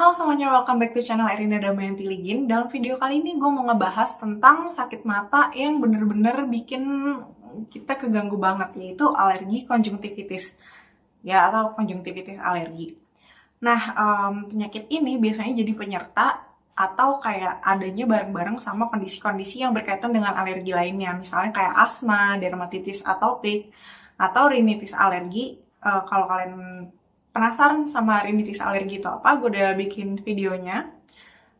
Halo semuanya, welcome back to channel Erina Damayanti Ligin. Dalam video kali ini gue mau ngebahas tentang sakit mata yang bener-bener bikin kita keganggu banget, yaitu alergi konjungtivitis. Ya, atau konjungtivitis alergi. Nah, penyakit ini biasanya jadi penyerta atau kayak adanya bareng-bareng sama kondisi-kondisi yang berkaitan dengan alergi lainnya. Misalnya kayak asma, dermatitis atopik, atau rinitis alergi. Kalau kalian penasaran sama rinitis alergi itu apa, gue udah bikin videonya,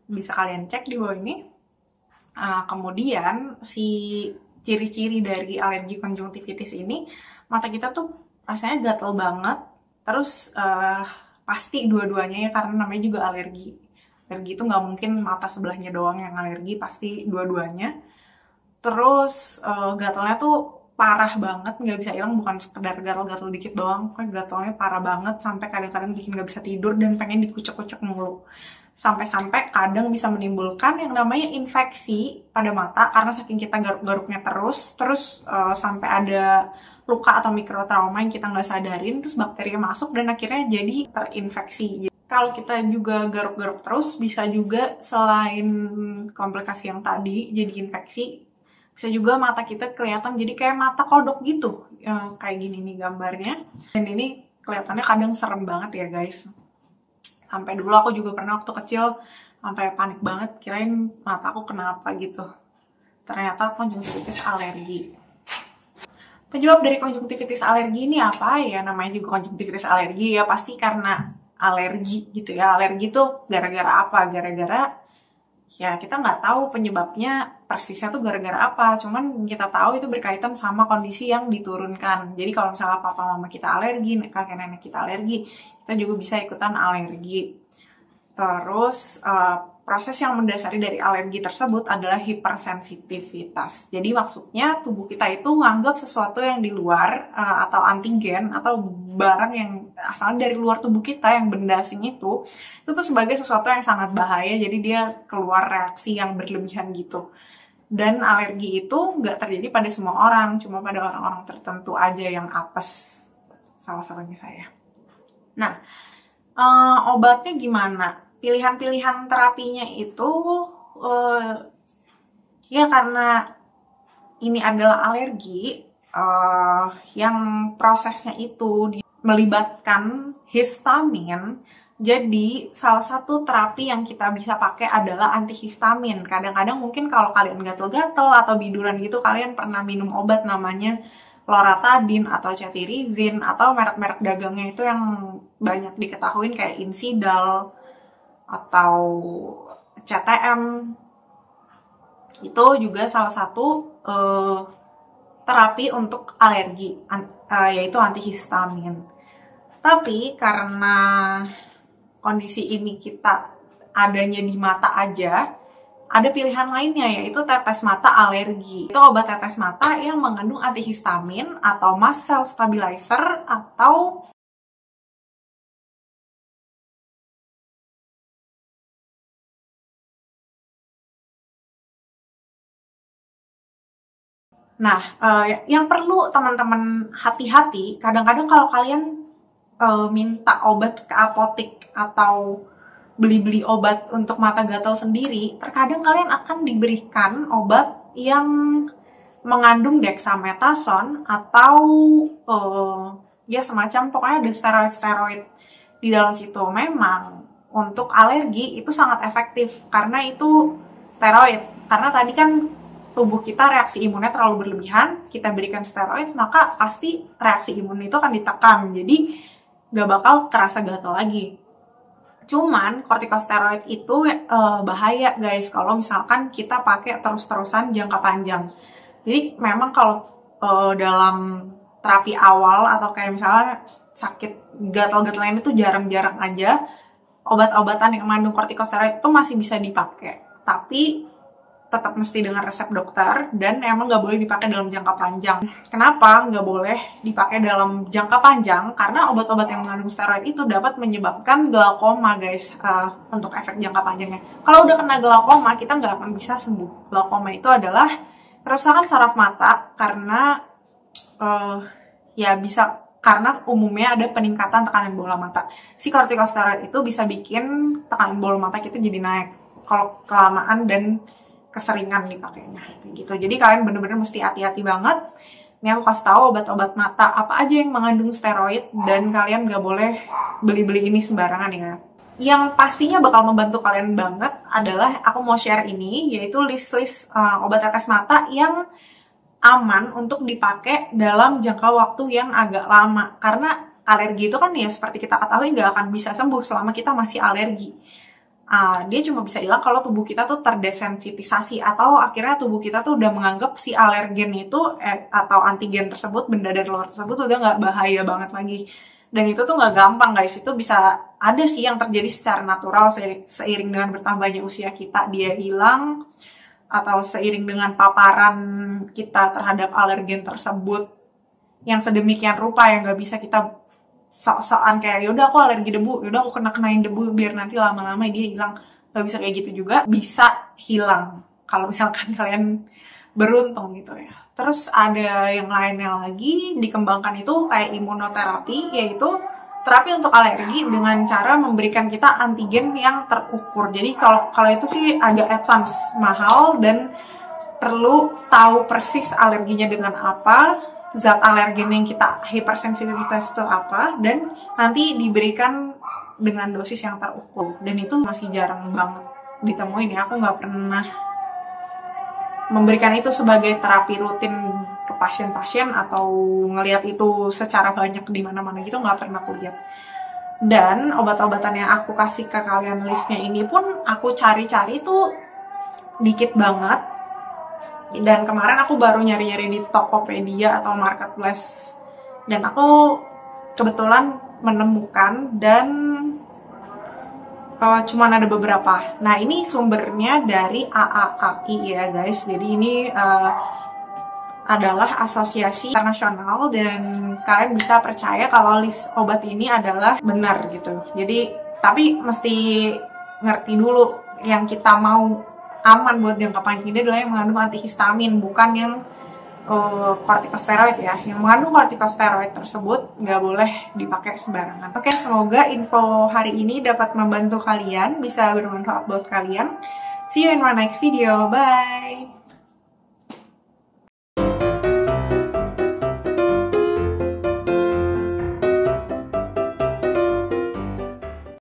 bisa kalian cek di bawah ini. Kemudian si ciri-ciri dari alergi konjungtivitis ini, mata kita tuh rasanya gatel banget, terus pasti dua-duanya ya, karena namanya juga alergi. Alergi itu nggak mungkin mata sebelahnya doang yang alergi, pasti dua-duanya. Terus gatelnya tuh parah banget, nggak bisa hilang, bukan sekedar gatal-gatal dikit doang, kayak gatalnya parah banget sampai kadang-kadang bikin nggak bisa tidur dan pengen dikucek-kucek mulu. Sampai-sampai kadang bisa menimbulkan yang namanya infeksi pada mata karena saking kita garuk-garuknya terus sampai ada luka atau mikrotrauma yang kita nggak sadarin, terus bakteri masuk dan akhirnya jadi terinfeksi. Kalau kita juga garuk-garuk terus, bisa juga selain komplikasi yang tadi jadi infeksi, bisa juga mata kita kelihatan jadi kayak mata kodok gitu, kayak gini nih gambarnya. Dan ini kelihatannya kadang serem banget ya guys. Sampai dulu aku juga pernah waktu kecil sampai panik banget, kirain mata aku kenapa gitu. Ternyata konjungtivitis alergi. Penyebab dari konjungtivitis alergi ini apa ya? Namanya juga konjungtivitis alergi ya, pasti karena alergi gitu ya. Alergi tuh gara-gara apa? Gara-gara ya kita nggak tahu penyebabnya persisnya tuh gara-gara apa, cuman kita tahu itu berkaitan sama kondisi yang diturunkan. Jadi kalau misalnya papa mama kita alergi, kakek nenek kita alergi, kita juga bisa ikutan alergi. Terus proses yang mendasari dari alergi tersebut adalah hipersensitivitas. Jadi maksudnya tubuh kita itu nganggap sesuatu yang di luar atau antigen atau barang yang asalnya dari luar tubuh kita, yang benda asing itu tuh sebagai sesuatu yang sangat bahaya. Jadi dia keluar reaksi yang berlebihan gitu. Dan alergi itu nggak terjadi pada semua orang, cuma pada orang-orang tertentu aja yang apes, salah satunya saya. Nah, obatnya gimana? Pilihan-pilihan terapinya itu ya karena ini adalah alergi yang prosesnya itu melibatkan histamin. Jadi salah satu terapi yang kita bisa pakai adalah antihistamin. Kadang-kadang mungkin kalau kalian gatel-gatel atau biduran gitu, kalian pernah minum obat namanya loratadin atau cetirizine, atau merek-merek dagangnya itu yang banyak diketahui kayak Insidal atau CTM. Itu juga salah satu terapi untuk alergi, yaitu antihistamin. Tapi karena kondisi ini kita adanya di mata aja, ada pilihan lainnya, yaitu tetes mata alergi. Itu obat tetes mata yang mengandung antihistamin atau mast cell stabilizer atau yang perlu teman-teman hati-hati, kadang-kadang kalau kalian minta obat ke apotek atau beli-beli obat untuk mata gatal sendiri, terkadang kalian akan diberikan obat yang mengandung dexamethasone atau ya semacam, pokoknya ada steroid-steroid di dalam situ. Memang untuk alergi itu sangat efektif karena itu steroid. Karena tadi kan tubuh kita reaksi imunnya terlalu berlebihan, kita berikan steroid, maka pasti reaksi imun itu akan ditekan. Jadi gak bakal kerasa gatal lagi. Cuman kortikosteroid itu bahaya guys kalau misalkan kita pakai terus-terusan jangka panjang. Jadi memang kalau dalam terapi awal atau kayak misalnya sakit gatal-gatalan itu jarang-jarang aja, obat-obatan yang mengandung kortikosteroid itu masih bisa dipakai. Tapi tetap mesti dengan resep dokter dan emang nggak boleh dipakai dalam jangka panjang. Kenapa nggak boleh dipakai dalam jangka panjang? Karena obat-obat yang mengandung steroid itu dapat menyebabkan glaukoma guys, untuk efek jangka panjangnya. Kalau udah kena glaukoma, kita nggak akan bisa sembuh. Glaukoma itu adalah kerusakan saraf mata karena ya bisa karena umumnya ada peningkatan tekanan bola mata. Si kortikosteroid itu bisa bikin tekanan bola mata kita jadi naik kalau kelamaan dan keseringan dipakainya gitu. Jadi kalian bener-bener mesti hati-hati banget. Ini aku kasih tahu obat-obat mata apa aja yang mengandung steroid, dan kalian gak boleh beli-beli ini sembarangan ya. Yang pastinya bakal membantu kalian banget adalah aku mau share ini, yaitu list-list obat tetes mata yang aman untuk dipakai dalam jangka waktu yang agak lama. Karena alergi itu kan ya seperti kita ketahui gak akan bisa sembuh selama kita masih alergi. Dia cuma bisa hilang kalau tubuh kita tuh terdesensitisasi, atau akhirnya tubuh kita tuh udah menganggap si alergen itu atau antigen tersebut, benda dari luar tersebut udah nggak bahaya banget lagi. Dan itu tuh nggak gampang guys, itu bisa ada sih yang terjadi secara natural seiring dengan bertambahnya usia kita, dia hilang, atau seiring dengan paparan kita terhadap alergen tersebut yang sedemikian rupa yang nggak bisa kita sok-sokan kayak yaudah aku alergi debu, yaudah aku kenain debu biar nanti lama-lama dia hilang. Gak bisa kayak gitu juga, bisa hilang kalau misalkan kalian beruntung gitu ya. Terus ada yang lainnya lagi dikembangkan itu kayak imunoterapi, yaitu terapi untuk alergi dengan cara memberikan kita antigen yang terukur. Jadi kalau itu sih agak advance, mahal, dan perlu tahu persis alerginya dengan apa, zat alergen yang kita hipersensitivitas itu apa, dan nanti diberikan dengan dosis yang terukur. Dan itu masih jarang banget ditemuin ya. Aku nggak pernah memberikan itu sebagai terapi rutin ke pasien-pasien atau ngelihat itu secara banyak di mana-mana gitu, nggak pernah aku lihat. Dan obat-obatan yang aku kasih ke kalian listnya ini pun aku cari-cari tuh dikit banget. Dan kemarin aku baru nyari-nyari di Tokopedia atau Marketplace, dan aku kebetulan menemukan, dan cuman ada beberapa. Nah, ini sumbernya dari AAKI ya guys. Jadi ini adalah asosiasi internasional, dan kalian bisa percaya kalau list obat ini adalah benar gitu. Jadi tapi mesti ngerti dulu yang kita mau aman buat jangka panjang ini adalah yang mengandung antihistamin, bukan yang kortikosteroid ya. Yang mengandung kortikosteroid tersebut nggak boleh dipakai sembarangan. Oke, semoga info hari ini dapat membantu kalian, bisa bermanfaat buat kalian. See you in my next video, bye!